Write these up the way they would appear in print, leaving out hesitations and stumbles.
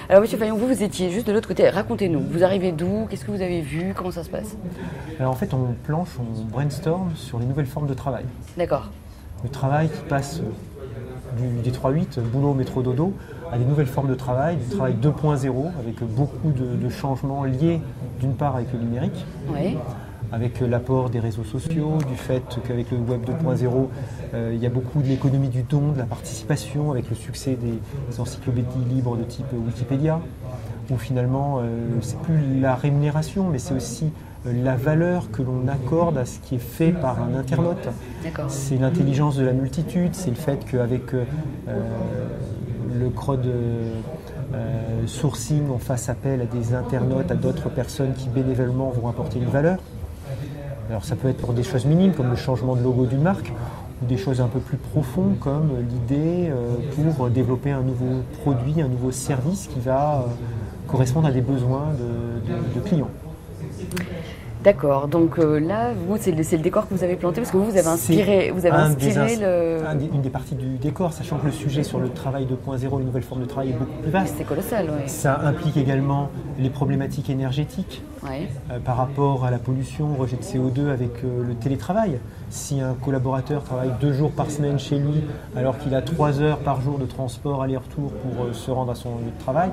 Alors Monsieur Fayon, vous étiez juste de l'autre côté. Racontez-nous, vous arrivez d'où? Qu'est-ce que vous avez vu? Comment ça se passe? Alors en fait, on planche, on brainstorm sur les nouvelles formes de travail. D'accord. Le travail qui passe du 3-8, boulot, métro, dodo, à des nouvelles formes de travail, du travail 2.0, avec beaucoup de changements liés d'une part avec le numérique, Oui. avec l'apport des réseaux sociaux, du fait qu'avec le web 2.0, il y a beaucoup de l'économie du don, de la participation, avec le succès des encyclopédies libres de type Wikipédia, où finalement, c'est plus la rémunération, mais c'est aussi la valeur que l'on accorde à ce qui est fait par un internaute. C'est l'intelligence de la multitude, c'est le fait qu'avec le crowd sourcing, on fasse appel à des internautes, à d'autres personnes qui bénévolement vont apporter une valeur. Alors ça peut être pour des choses minimes comme le changement de logo d'une marque, ou des choses un peu plus profondes comme l'idée pour développer un nouveau produit, un nouveau service qui va correspondre à des besoins de clients. D'accord, donc là, vous, c'est le décor que vous avez planté parce que vous avez inspiré, une des parties du décor, sachant que le sujet sur le travail 2.0, les nouvelles formes de travail est beaucoup plus vaste. C'est colossal, oui. Ça implique également les problématiques énergétiques par rapport à la pollution, au rejet de CO2 avec le télétravail. Si un collaborateur travaille 2 jours par semaine chez lui alors qu'il a 3 heures par jour de transport aller-retour pour se rendre à son lieu de travail,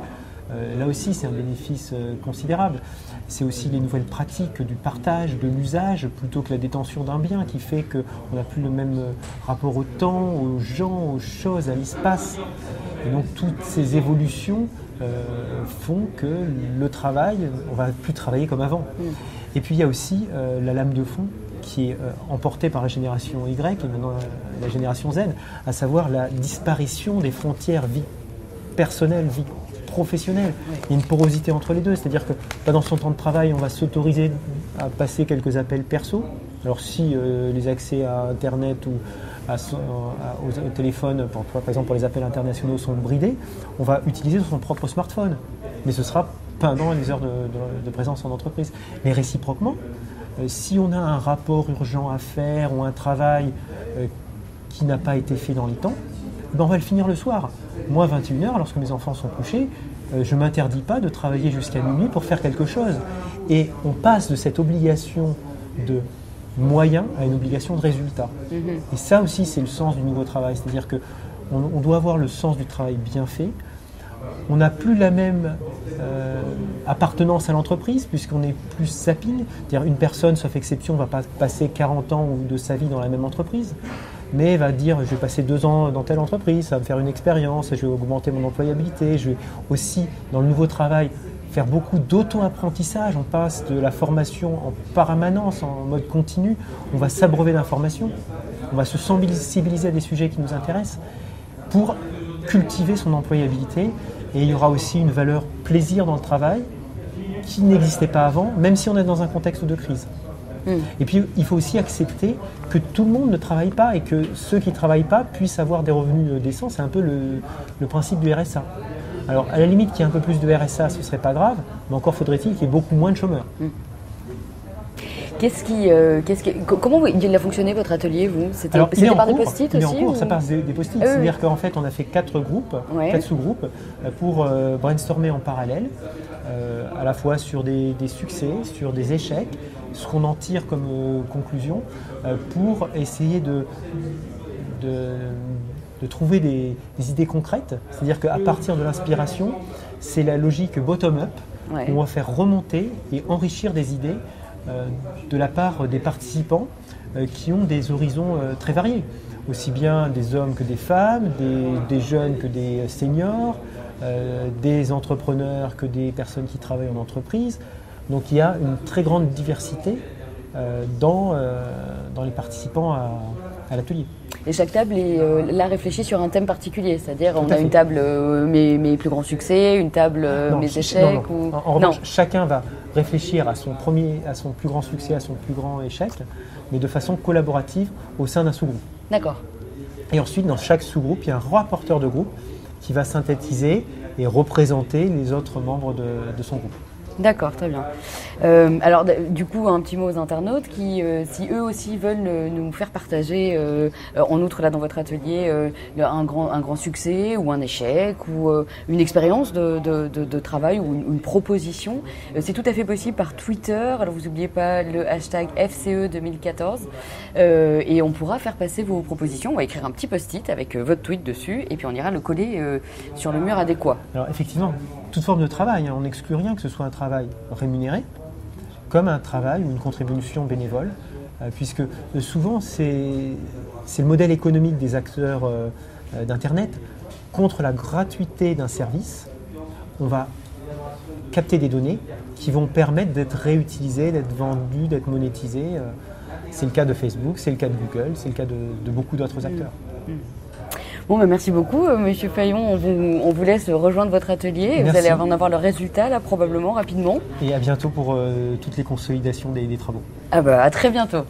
là aussi c'est un bénéfice considérable. C'est aussi les nouvelles pratiques du partage, de l'usage, plutôt que la détention d'un bien qui fait qu'on n'a plus le même rapport au temps, aux gens, aux choses, à l'espace. Et donc toutes ces évolutions font que le travail, on ne va plus travailler comme avant. Et puis il y a aussi la lame de fond qui est emportée par la génération Y et maintenant la génération Z, à savoir la disparition des frontières vie personnelle, vie professionnelle. Il y a une porosité entre les deux, c'est-à-dire que pendant son temps de travail, on va s'autoriser à passer quelques appels perso. Alors si les accès à Internet ou au téléphone, par exemple pour les appels internationaux, sont bridés, on va utiliser son propre smartphone. Mais ce sera pendant les heures de présence en entreprise. Mais réciproquement, si on a un rapport urgent à faire ou un travail qui n'a pas été fait dans les temps, on va le finir le soir. Moi, 21h, lorsque mes enfants sont couchés, je ne m'interdis pas de travailler jusqu'à minuit pour faire quelque chose. Et on passe de cette obligation de moyens à une obligation de résultat. Et ça aussi, c'est le sens du nouveau travail. C'est-à-dire qu'on doit avoir le sens du travail bien fait. On n'a plus la même appartenance à l'entreprise puisqu'on est plus zapping. C'est-à-dire une personne, sauf exception, ne va pas passer 40 ans de sa vie dans la même entreprise, mais va dire je vais passer 2 ans dans telle entreprise, ça va me faire une expérience, je vais augmenter mon employabilité, je vais aussi dans le nouveau travail faire beaucoup d'auto-apprentissage. On passe de la formation en permanence, en mode continu, on va s'abreuver d'informations, on va se sensibiliser à des sujets qui nous intéressent pour cultiver son employabilité. Et il y aura aussi une valeur plaisir dans le travail qui n'existait pas avant, même si on est dans un contexte de crise. Et puis il faut aussi accepter que tout le monde ne travaille pas et que ceux qui ne travaillent pas puissent avoir des revenus décents. C'est un peu le principe du RSA. Alors à la limite qu'il y ait un peu plus de RSA, ce ne serait pas grave, mais encore faudrait-il qu'il y ait beaucoup moins de chômeurs. Comment il a fonctionné votre atelier, vous? C'était par des post-it aussi? Il est en cours, ça passe des post-it. C'est-à-dire qu'en fait, on a fait 4 groupes, 4 sous-groupes, pour brainstormer en parallèle, à la fois sur des succès, sur des échecs, ce qu'on en tire comme conclusion, pour essayer de trouver des idées concrètes. C'est-à-dire qu'à partir de l'inspiration, c'est la logique bottom-up, où on va faire remonter et enrichir des idées de la part des participants qui ont des horizons très variés, aussi bien des hommes que des femmes, des jeunes que des seniors, des entrepreneurs que des personnes qui travaillent en entreprise. Donc il y a une très grande diversité dans les participants à l'atelier. Et chaque table est là réfléchie sur un thème particulier, c'est-à-dire on a une table mes plus grands succès, une table mes échecs. En revanche, chacun va réfléchir à son plus grand succès, à son plus grand échec, mais de façon collaborative au sein d'un sous-groupe. D'accord. Et ensuite, dans chaque sous-groupe, il y a un rapporteur de groupe qui va synthétiser et représenter les autres membres de son groupe. D'accord, très bien. Alors, du coup, un petit mot aux internautes qui, si eux aussi veulent nous faire partager, en outre là dans votre atelier, un grand succès ou un échec ou une expérience de travail ou une proposition, c'est tout à fait possible par Twitter. Alors, vous n'oubliez pas le hashtag FCE 2014 et on pourra faire passer vos propositions. On va écrire un petit post-it avec votre tweet dessus et puis on ira le coller sur le mur adéquat. Alors, effectivement, toute forme de travail, on n'exclut rien que ce soit un travail rémunéré, comme un travail ou une contribution bénévole, puisque souvent c'est le modèle économique des acteurs d'Internet. Contre la gratuité d'un service, on va capter des données qui vont permettre d'être réutilisées, d'être vendues, d'être monétisées. C'est le cas de Facebook, c'est le cas de Google, c'est le cas de beaucoup d'autres acteurs. Bon, merci beaucoup, Monsieur Fayon. On vous laisse rejoindre votre atelier. Merci. Vous allez en avoir le résultat, là, probablement, rapidement. Et à bientôt pour toutes les consolidations des travaux. À très bientôt.